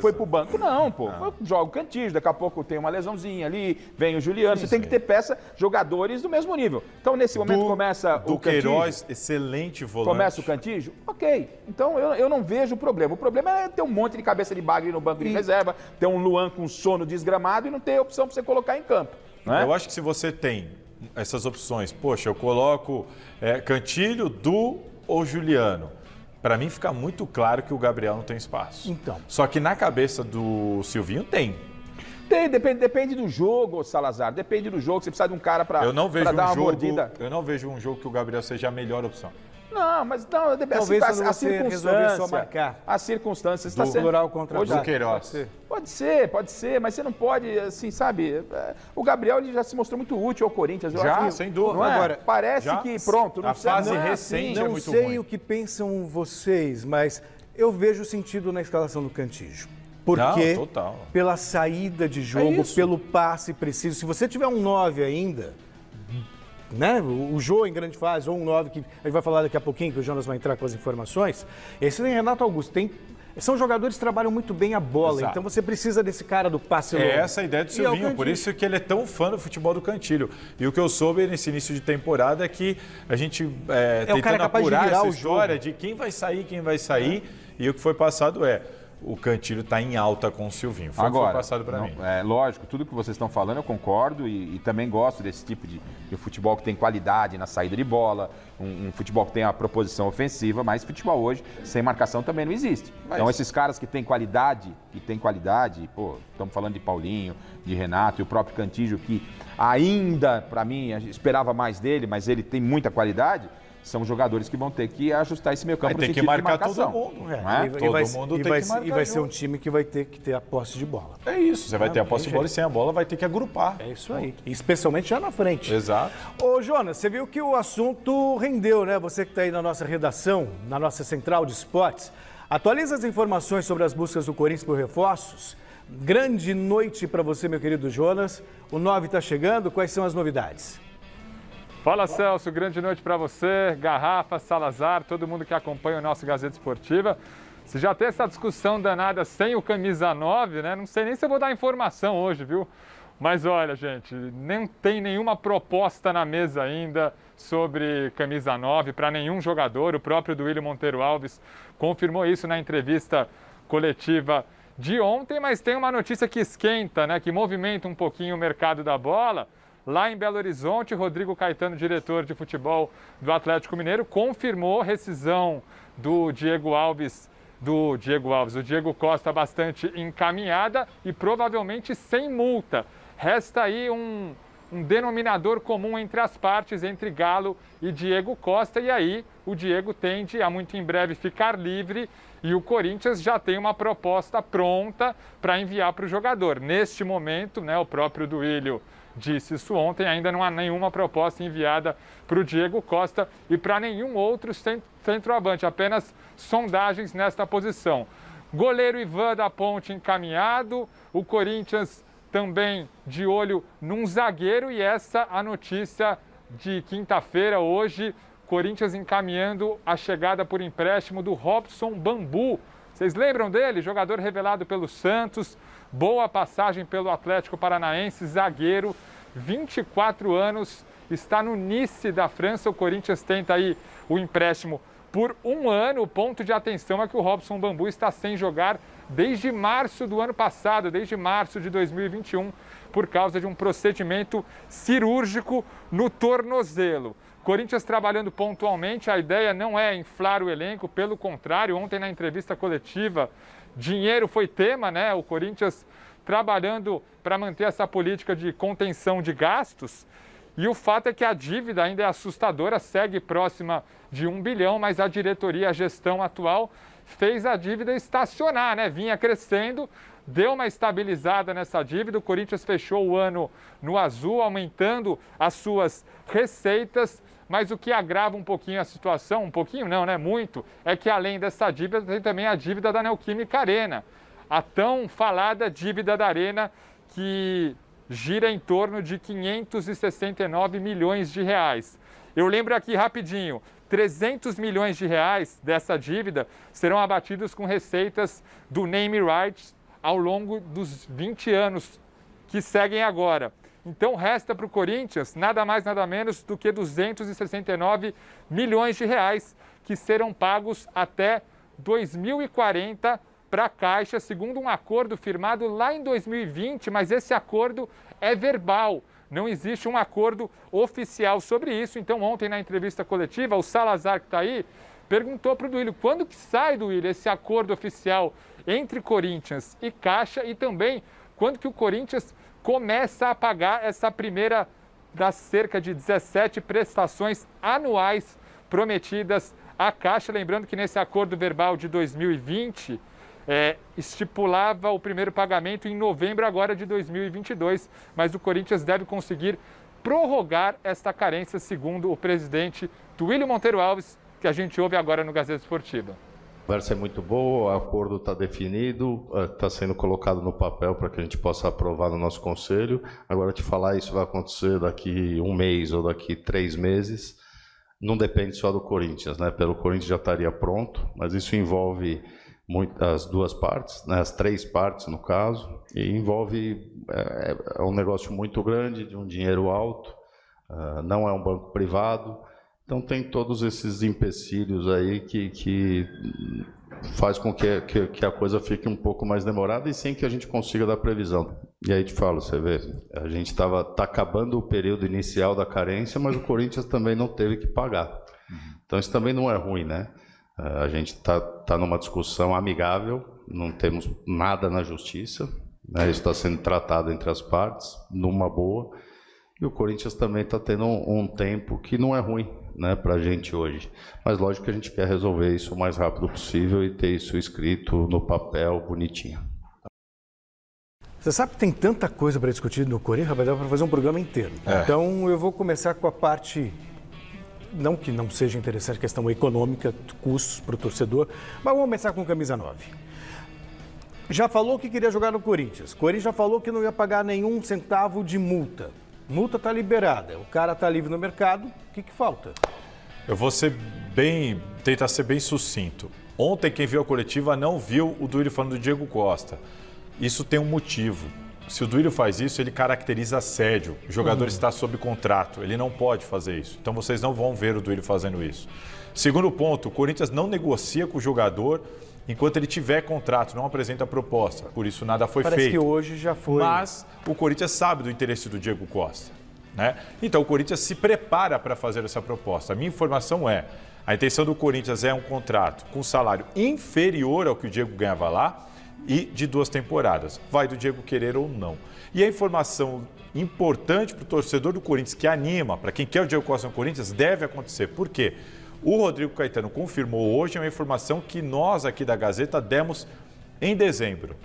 foi pro banco. Não, joga o Cantilho, daqui a pouco tem uma lesãozinha ali, vem o Juliano, você tem que ter jogadores do mesmo nível. Então, nesse momento começa o Cantilho. Queiroz, excelente volante. Começa o Cantilho? Ok. Então, eu não vejo o problema. O problema é ter um monte de cabeça de bagre no banco de reserva, ter um Luan com sono desgramado e não ter opção para você colocar em campo. Não é? Eu acho que se você tem essas opções, poxa, eu coloco Cantilho, Du ou Juliano. Para mim fica muito claro que o Gabriel não tem espaço. Então. Só que na cabeça do Silvinho tem. Depende do jogo, Salazar. Depende do jogo. Você precisa de um cara para dar uma mordida. Eu não vejo um jogo que o Gabriel seja a melhor opção. Não, mas não, talvez a circunstância só marcar. As circunstâncias do plural contra o Queiroz. Pode ser, mas você não pode, assim, sabe? O Gabriel ele já se mostrou muito útil ao Corinthians. Sem dúvida. Não é? Agora, parece que pronto. A fase recente é muito ruim. Não sei o que pensam vocês, mas eu vejo sentido na escalação do Cantillo. Porque pela saída de jogo, pelo passe preciso. Se você tiver um 9 ainda, né? O Jô em grande fase, ou um 9, que a gente vai falar daqui a pouquinho, que o Jonas vai entrar com as informações. Esse tem Renato Augusto. São jogadores que trabalham muito bem a bola, Exato. Então você precisa desse cara do passe longo. É essa a ideia do Silvinho, por isso que ele é tão fã do futebol do Cantilho. E o que eu soube nesse início de temporada é que a gente tentando apurar essa história de quem vai sair, e o que foi passado o Cantilho está em alta com o Silvinho. Foi passado para mim. É lógico, tudo que vocês estão falando eu concordo e também gosto desse tipo de futebol que tem qualidade na saída de bola, um futebol que tem a proposição ofensiva, mas futebol hoje sem marcação também não existe. Então esses caras que têm qualidade, estamos falando de Paulinho, de Renato e o próprio Cantillo, que ainda, para mim, esperava mais dele, mas ele tem muita qualidade. são jogadores que vão ter que ajustar esse meio campo. Tem que marcar todo mundo. E vai ser um time que vai ter que ter a posse de bola. É isso, você vai ter a posse de bola e sem a bola vai ter que agrupar. É isso aí, especialmente já na frente. Exato. Ô Jonas, você viu que o assunto rendeu, né? Você que está aí na nossa redação, na nossa central de esportes, atualiza as informações sobre as buscas do Corinthians por reforços. Grande noite para você, meu querido Jonas. O 9 está chegando, quais são as novidades? Fala, Celso, grande noite para você, Garrafa, Salazar, todo mundo que acompanha o nosso Gazeta Esportiva. Se já tem essa discussão danada sem o camisa 9, né? Não sei nem se eu vou dar informação hoje, viu? Mas olha, gente, nem tem nenhuma proposta na mesa ainda sobre camisa 9 para nenhum jogador. O próprio Duílio Monteiro Alves confirmou isso na entrevista coletiva de ontem, mas tem uma notícia que esquenta, né? Que movimenta um pouquinho o mercado da bola. Lá em Belo Horizonte, Rodrigo Caetano, diretor de futebol do Atlético Mineiro, confirmou rescisão do Diego Alves. O Diego Costa bastante encaminhada e provavelmente sem multa. Resta aí um denominador comum entre as partes, entre Galo e Diego Costa, e aí o Diego tende a muito em breve ficar livre e o Corinthians já tem uma proposta pronta para enviar para o jogador. Neste momento, né, o próprio Duílio disse isso ontem, ainda não há nenhuma proposta enviada para o Diego Costa e para nenhum outro centroavante, apenas sondagens nesta posição. Goleiro Ivan da Ponte encaminhado, o Corinthians também de olho num zagueiro e essa a notícia de quinta-feira, hoje, Corinthians encaminhando a chegada por empréstimo do Robson Bambu. Vocês lembram dele? Jogador revelado pelo Santos, boa passagem pelo Atlético Paranaense, zagueiro, 24 anos, está no Nice da França. O Corinthians tenta aí o empréstimo por 1 ano. O ponto de atenção é que o Robson Bambu está sem jogar desde março do ano passado, desde março de 2021, por causa de um procedimento cirúrgico no tornozelo. Corinthians trabalhando pontualmente, a ideia não é inflar o elenco, pelo contrário, ontem na entrevista coletiva, dinheiro foi tema, né? O Corinthians trabalhando para manter essa política de contenção de gastos. E o fato é que a dívida ainda é assustadora, segue próxima de 1 bilhão, mas a diretoria, a gestão atual, fez a dívida estacionar, né? Vinha crescendo, deu uma estabilizada nessa dívida. O Corinthians fechou o ano no azul, aumentando as suas receitas. Mas o que agrava um pouquinho a situação, um pouquinho não, né? Muito, é que além dessa dívida, tem também a dívida da Neoquímica Arena. A tão falada dívida da Arena, que gira em torno de 569 milhões de reais. Eu lembro aqui rapidinho, 300 milhões de reais dessa dívida serão abatidos com receitas do name rights ao longo dos 20 anos que seguem agora. Então resta para o Corinthians nada mais nada menos do que 269 milhões de reais que serão pagos até 2040 para a Caixa, segundo um acordo firmado lá em 2020, mas esse acordo é verbal. Não existe um acordo oficial sobre isso. Então, ontem, na entrevista coletiva, o Salazar, que está aí, perguntou para o Duílio quando que sai, Duílio, esse acordo oficial entre Corinthians e Caixa e também quando que o Corinthians começa a pagar essa primeira das cerca de 17 prestações anuais prometidas à Caixa. Lembrando que nesse acordo verbal de 2020, estipulava o primeiro pagamento em novembro agora de 2022, mas o Corinthians deve conseguir prorrogar esta carência, segundo o presidente Duílio Monteiro Alves, que a gente ouve agora no Gazeta Esportiva. A conversa é muito boa, o acordo está definido, está sendo colocado no papel para que a gente possa aprovar no nosso conselho. Agora, te falar isso vai acontecer daqui 1 mês ou daqui 3 meses, não depende só do Corinthians, né? Pelo Corinthians já estaria pronto, mas isso envolve as duas partes, né, as 3 partes no caso, e envolve um negócio muito grande, de um dinheiro alto, não é um banco privado, então tem todos esses empecilhos aí que faz com que a coisa fique um pouco mais demorada e sem que a gente consiga dar previsão. E aí te falo, você vê, a gente tá acabando o período inicial da carência, mas o Corinthians também não teve que pagar. Então isso também não é ruim, né? A gente tá numa discussão amigável, não temos nada na justiça, né? Isso está sendo tratado entre as partes, numa boa, e o Corinthians também está tendo um tempo que não é ruim. né, para a gente hoje. Mas lógico que a gente quer resolver isso o mais rápido possível e ter isso escrito no papel, bonitinho. Você sabe que tem tanta coisa para discutir no Corinthians, vai dar para fazer um programa inteiro. Então eu vou começar com a parte, não que não seja interessante, questão econômica, custos para o torcedor, mas vamos começar com camisa 9. Já falou que queria jogar no Corinthians. Corinthians já falou que não ia pagar nenhum centavo de multa. Multa está liberada. O cara está livre no mercado. O que falta? Eu vou tentar ser bem sucinto. Ontem, quem viu a coletiva não viu o Duílio falando do Diego Costa. Isso tem um motivo. Se o Duílio faz isso, ele caracteriza assédio. O jogador está sob contrato. Ele não pode fazer isso. Então, vocês não vão ver o Duílio fazendo isso. Segundo ponto, o Corinthians não negocia com o jogador enquanto ele tiver contrato, não apresenta proposta. Por isso, nada foi feito. Parece que hoje já foi. Mas o Corinthians sabe do interesse do Diego Costa, né? Então, o Corinthians se prepara para fazer essa proposta. A minha informação é, a intenção do Corinthians é um contrato com salário inferior ao que o Diego ganhava lá e de 2 temporadas. Vai do Diego querer ou não. E a informação importante para o torcedor do Corinthians, que anima, para quem quer o Diego Costa no Corinthians, deve acontecer. Por quê? O Rodrigo Caetano confirmou hoje uma informação que nós aqui da Gazeta demos em dezembro.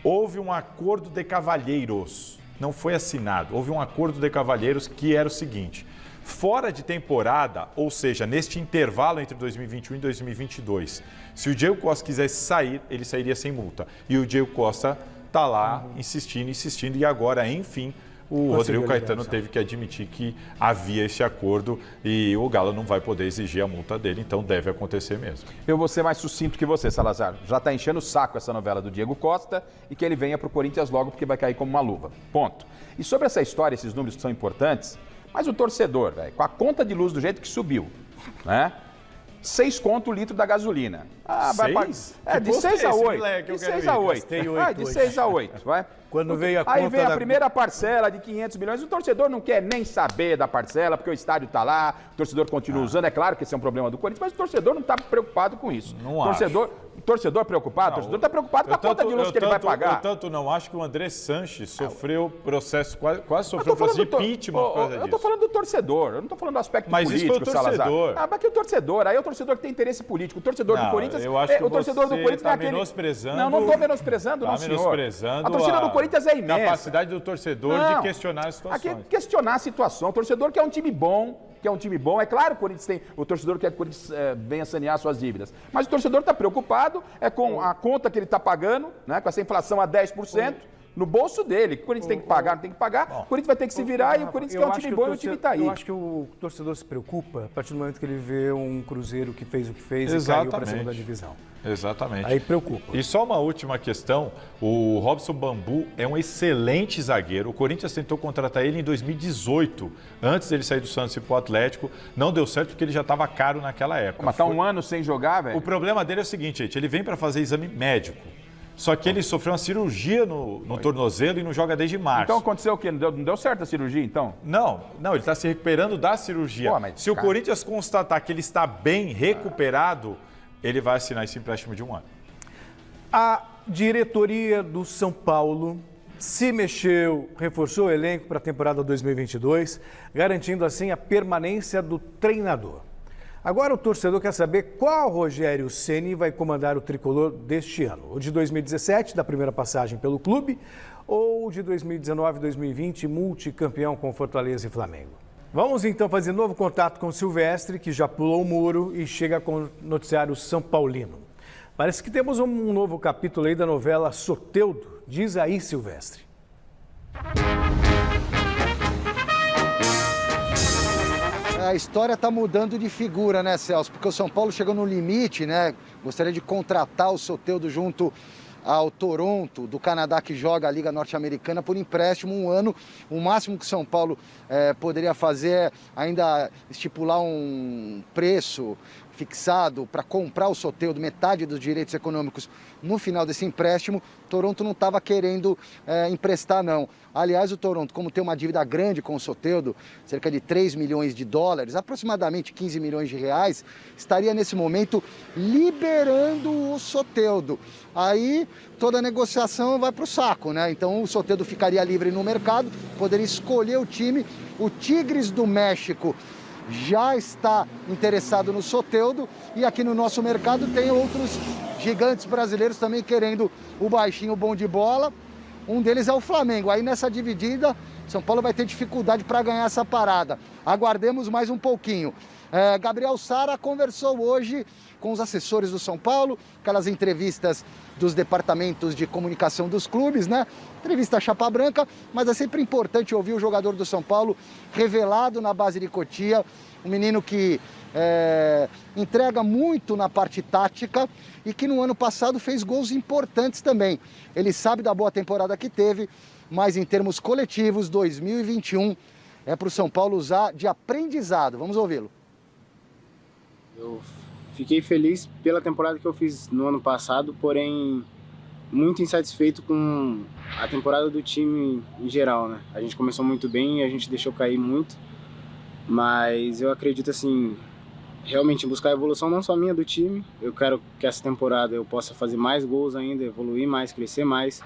Houve um acordo de cavalheiros, não foi assinado, houve um acordo de cavalheiros que era o seguinte: fora de temporada, ou seja, neste intervalo entre 2021 e 2022, se o Diego Costa quisesse sair, ele sairia sem multa. E o Diego Costa está lá insistindo e agora, enfim, o Rodrigo Caetano teve que admitir que havia esse acordo e o Galo não vai poder exigir a multa dele, então deve acontecer mesmo. Eu vou ser mais sucinto que você, Salazar. Já está enchendo o saco essa novela do Diego Costa e que ele venha para o Corinthians logo porque vai cair como uma luva. Ponto. E sobre essa história, esses números que são importantes, mas o torcedor, velho, com a conta de luz do jeito que subiu, né? 6 conto o litro da gasolina. De 6 a 8. De 6 a 8. De 6 a 8, vai. Quando veio a conta Aí vem a primeira parcela de 500 milhões, o torcedor não quer nem saber da parcela, porque o estádio está lá, o torcedor continua usando. É claro que esse é um problema do Corinthians, mas o torcedor não está preocupado com isso. Não O torcedor preocupado? O torcedor está preocupado com a conta de luz que ele vai pagar. Eu tanto não acho que o André Sanches sofreu processo, quase sofreu processo de impeachment por causa disso. Eu estou falando do torcedor, eu não estou falando do aspecto político, Salazar. Mas que o torcedor, aí é o torcedor que tem interesse político. O torcedor do Corinthians, o torcedor do Corinthians está menosprezando. Não estou menosprezando, não, senhor. A torcida do Corinthians é imensa. A capacidade do torcedor de questionar as situações. Aqui questionar a situação. O torcedor quer um time bom, é claro que o Corinthians tem, o torcedor quer que o Corinthians venha sanear suas dívidas, mas o torcedor está preocupado com a conta que ele está pagando, né, com essa inflação a 10%, no bolso dele. O Corinthians tem que pagar, não tem que pagar, o Corinthians vai ter que se virar e o Corinthians quer um time bom e o time está aí. Eu acho que o torcedor se preocupa a partir do momento que ele vê um Cruzeiro que fez o que fez e caiu para a segunda divisão. Exatamente. Aí preocupa. E só uma última questão, o Robson Bambu é um excelente zagueiro. O Corinthians tentou contratar ele em 2018, antes dele sair do Santos e ir pro Atlético. Não deu certo porque ele já estava caro naquela época. Mas tá um ano sem jogar, velho? O problema dele é o seguinte, gente, ele vem para fazer exame médico. Só que ele sofreu uma cirurgia no tornozelo e não joga desde março. Então aconteceu o quê? Não deu certo a cirurgia, então? Não, ele está se recuperando da cirurgia. Se o Corinthians constatar que ele está bem recuperado, ele vai assinar esse empréstimo de 1 ano. A diretoria do São Paulo se mexeu, reforçou o elenco para a temporada 2022, garantindo assim a permanência do treinador. Agora o torcedor quer saber qual Rogério Ceni vai comandar o tricolor deste ano. O de 2017, da primeira passagem pelo clube, ou o de 2019 e 2020, multicampeão com Fortaleza e Flamengo. Vamos então fazer novo contato com o Silvestre, que já pulou o muro e chega com o noticiário São Paulino. Parece que temos um novo capítulo aí da novela Soteldo. Diz aí, Silvestre. A história está mudando de figura, né, Celso? Porque o São Paulo chegou no limite, né? Gostaria de contratar o Soteldo junto ao Toronto, do Canadá, que joga a Liga Norte-Americana, por empréstimo 1 ano. O máximo que o São Paulo poderia fazer é ainda estipular um preço fixado para comprar o Soteldo, metade dos direitos econômicos no final desse empréstimo. Toronto não estava querendo emprestar, não. Aliás, o Toronto, como tem uma dívida grande com o Soteldo, cerca de 3 milhões de dólares, aproximadamente 15 milhões de reais, estaria nesse momento liberando o Soteldo. Aí toda a negociação vai para o saco, né? Então o Soteldo ficaria livre no mercado, poderia escolher o time. O Tigres do México já está interessado no Soteldo e aqui no nosso mercado tem outros gigantes brasileiros também querendo o baixinho bom de bola. Um deles é o Flamengo. Aí nessa dividida, São Paulo vai ter dificuldade para ganhar essa parada. Aguardemos mais um pouquinho. Gabriel Sara conversou hoje com os assessores do São Paulo, aquelas entrevistas dos departamentos de comunicação dos clubes, né? Entrevista chapa branca, mas é sempre importante ouvir o jogador do São Paulo revelado na base de Cotia, um menino que entrega muito na parte tática e que no ano passado fez gols importantes também. Ele sabe da boa temporada que teve, mas em termos coletivos, 2021 é para o São Paulo usar de aprendizado. Vamos ouvi-lo. Eu fiquei feliz pela temporada que eu fiz no ano passado, porém muito insatisfeito com a temporada do time em geral, né? A gente começou muito bem e a gente deixou cair muito, mas eu acredito assim, realmente em buscar a evolução não só minha do time. Eu quero que essa temporada eu possa fazer mais gols ainda, evoluir mais, crescer mais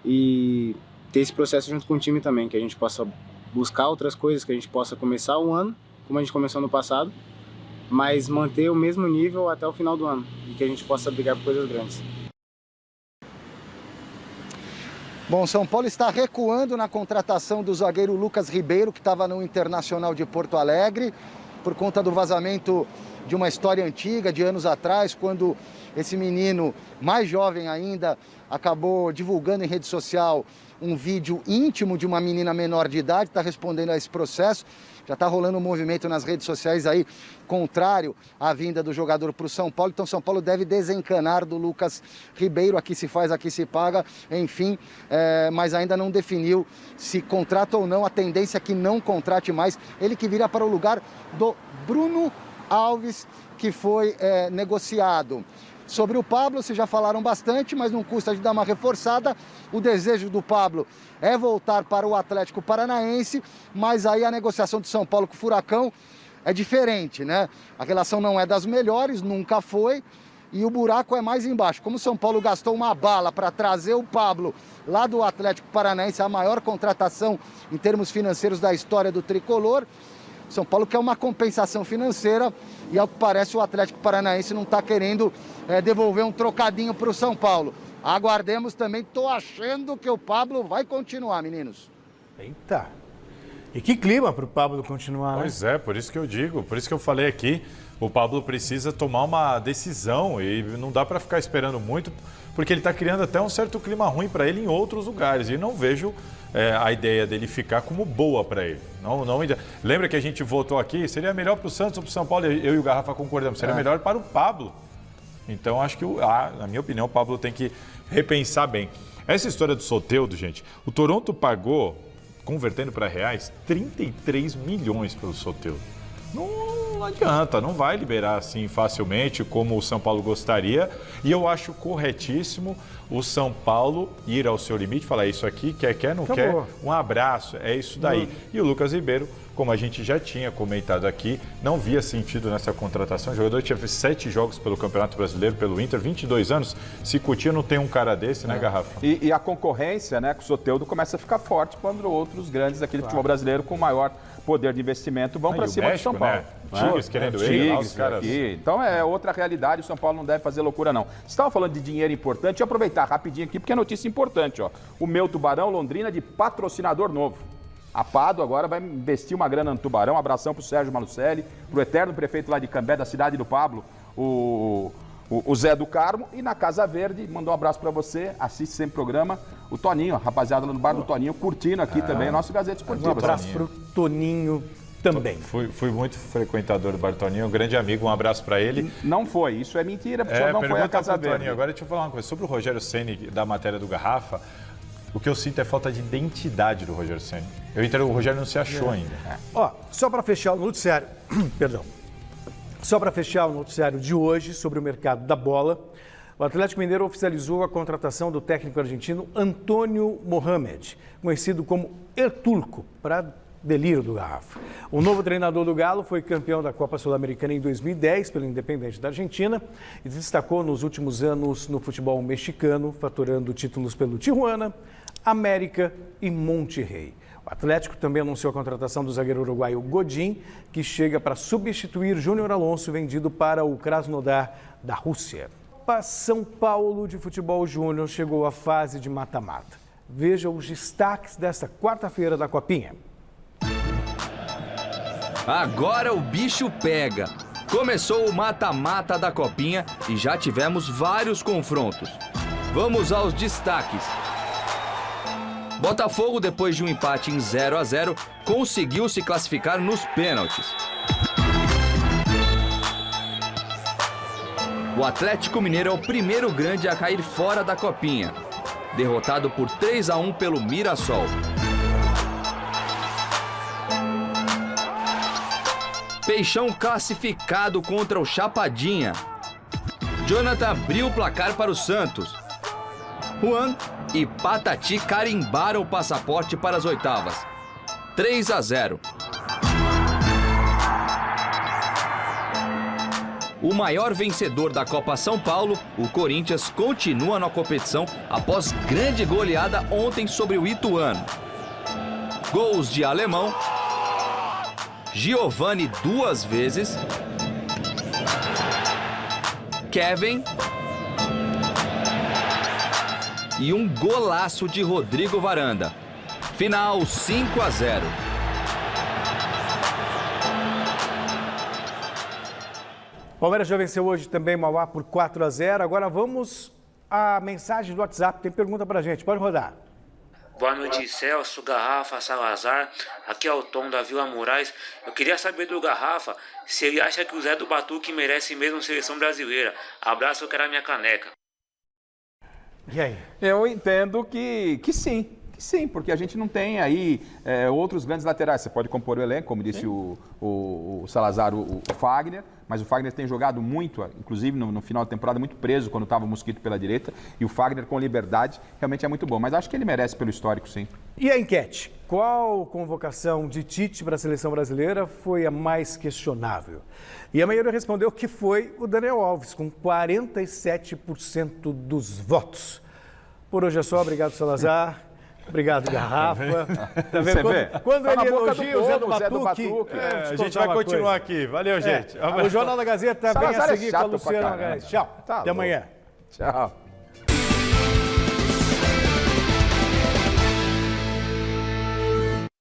e ter esse processo junto com o time também, que a gente possa buscar outras coisas, que a gente possa começar o ano como a gente começou no passado, mas manter o mesmo nível até o final do ano e que a gente possa brigar por coisas grandes. Bom, São Paulo está recuando na contratação do zagueiro Lucas Ribeiro, que estava no Internacional de Porto Alegre, por conta do vazamento de uma história antiga, de anos atrás, quando esse menino, mais jovem ainda, acabou divulgando em rede social um vídeo íntimo de uma menina menor de idade, está respondendo a esse processo. Já está rolando um movimento nas redes sociais aí contrário à vinda do jogador para o São Paulo. Então São Paulo deve desencanar do Lucas Ribeiro. Aqui se faz, aqui se paga, enfim. Mas ainda não definiu se contrata ou não. A tendência é que não contrate mais. Ele que virá para o lugar do Bruno Alves, que foi negociado. Sobre o Pablo, vocês já falaram bastante, mas não custa de dar uma reforçada. O desejo do Pablo é voltar para o Atlético Paranaense, mas aí a negociação do São Paulo com o Furacão é diferente, né? A relação não é das melhores, nunca foi, e o buraco é mais embaixo. Como o São Paulo gastou uma bala para trazer o Pablo lá do Atlético Paranaense, a maior contratação em termos financeiros da história do Tricolor, São Paulo quer uma compensação financeira e, ao que parece, o Atlético Paranaense não está querendo devolver um trocadinho para o São Paulo. Aguardemos também, estou achando que o Pablo vai continuar, meninos. Eita! E que clima para o Pablo continuar, né? Pois é, por isso que eu digo, por isso que eu falei aqui, o Pablo precisa tomar uma decisão e não dá para ficar esperando muito, porque ele está criando até um certo clima ruim para ele em outros lugares e não vejo a ideia dele ficar como boa para ele. Não, lembra que a gente votou aqui, seria melhor para o Santos ou para o São Paulo, eu e o Garrafa concordamos, seria melhor para o Pablo. Então acho que, na minha opinião, o Pablo tem que repensar bem. Essa história do Soteldo, gente, o Toronto pagou, convertendo para reais, 33 milhões pelo Soteldo. Não adianta, não vai liberar assim facilmente como o São Paulo gostaria. E eu acho corretíssimo o São Paulo ir ao seu limite, falar isso aqui, quer, não quer, um abraço, é isso daí. E o Lucas Ribeiro, como a gente já tinha comentado aqui, não via sentido nessa contratação. O jogador tinha feito 7 jogos pelo Campeonato Brasileiro, pelo Inter, 22 anos. Se Cotia não tem um cara desse, né, Garrafa? E a concorrência, né, com o Soteldo começa a ficar forte quando outros grandes aqui do futebol brasileiro com maior poder de investimento vão para cima do São Paulo. Né? Tigres querendo ele, os caras. Então é outra realidade, o São Paulo não deve fazer loucura não. Você estava falando de dinheiro importante, deixa eu aproveitar rapidinho aqui, porque é notícia importante, ó. O meu Tubarão Londrina de patrocinador novo. A Pado agora vai investir uma grana no Tubarão. Um abração para o Sérgio Malucelli, para o eterno prefeito lá de Cambé, da cidade do Pablo, o Zé do Carmo. E na Casa Verde, mandou um abraço para você, assiste sempre o programa. O Toninho, a rapaziada lá no bar do Toninho, curtindo aqui também o nosso Gazeta Esportiva. Um abraço para o Toninho também. Fui muito frequentador do bar do Toninho, um grande amigo, um abraço para ele. Não foi, isso é mentira, porque não foi a Casa Verde. Toninho. Agora deixa eu falar uma coisa, sobre o Rogério Ceni da matéria do Garrafa. O que eu sinto é falta de identidade do Rogério Ceni. O Rogério não se achou ainda. Ó, só para fechar o noticiário, perdão. Só para fechar o noticiário de hoje sobre o mercado da bola, o Atlético Mineiro oficializou a contratação do técnico argentino Antônio Mohamed, conhecido como El Turco, para delírio do Garrafa. O novo treinador do Galo foi campeão da Copa Sul-Americana em 2010 pelo Independente da Argentina e destacou nos últimos anos no futebol mexicano, faturando títulos pelo Tijuana, América e Monterrey. O Atlético também anunciou a contratação do zagueiro uruguaio Godin, que chega para substituir Júnior Alonso, vendido para o Krasnodar da Rússia. A São Paulo de Futebol Júnior chegou à fase de mata-mata. Veja os destaques desta quarta-feira da Copinha. Agora o bicho pega. Começou o mata-mata da Copinha e já tivemos vários confrontos. Vamos aos destaques. Botafogo, depois de um empate em 0-0, conseguiu se classificar nos pênaltis. O Atlético Mineiro é o primeiro grande a cair fora da Copinha, derrotado por 3-1 pelo Mirassol. Peixão classificado contra o Chapadinha. Jonathan abriu o placar para o Santos. Juan e Patati carimbaram o passaporte para as oitavas. 3-0. O maior vencedor da Copa São Paulo, o Corinthians, continua na competição após grande goleada ontem sobre o Ituano. Gols de Alemão, Giovani 2 vezes, Kevin e um golaço de Rodrigo Varanda. Final 5-0. Palmeiras já venceu hoje também Mauá por 4-0. Agora vamos à mensagem do WhatsApp. Tem pergunta pra gente, pode rodar. Boa noite, Celso, Garrafa, Salazar. Aqui é o Tom da Vila Moraes. Eu queria saber do Garrafa se ele acha que o Zé do Batuque merece mesmo seleção brasileira. Abraço, eu quero a minha caneca. E aí? Eu entendo que sim. Sim, porque a gente não tem aí outros grandes laterais. Você pode compor o elenco, como disse o Salazar, o Fagner, mas o Fagner tem jogado muito, inclusive no final da temporada, muito preso quando estava o Mosquito pela direita, e o Fagner com liberdade realmente é muito bom, mas acho que ele merece pelo histórico, sim. E a enquete? Qual convocação de Tite para a seleção brasileira foi a mais questionável? E a maioria respondeu que foi o Daniel Alves, com 47% dos votos. Por hoje é só, obrigado, Salazar. Obrigado, Garrafa. Tá vendo? Quando ele elogia o Zé do Batuque, a gente vai continuar aqui. Valeu, gente. O Jornal da Gazeta vem a seguir com a Luciana Magalhães. Tchau. Até amanhã. Tchau.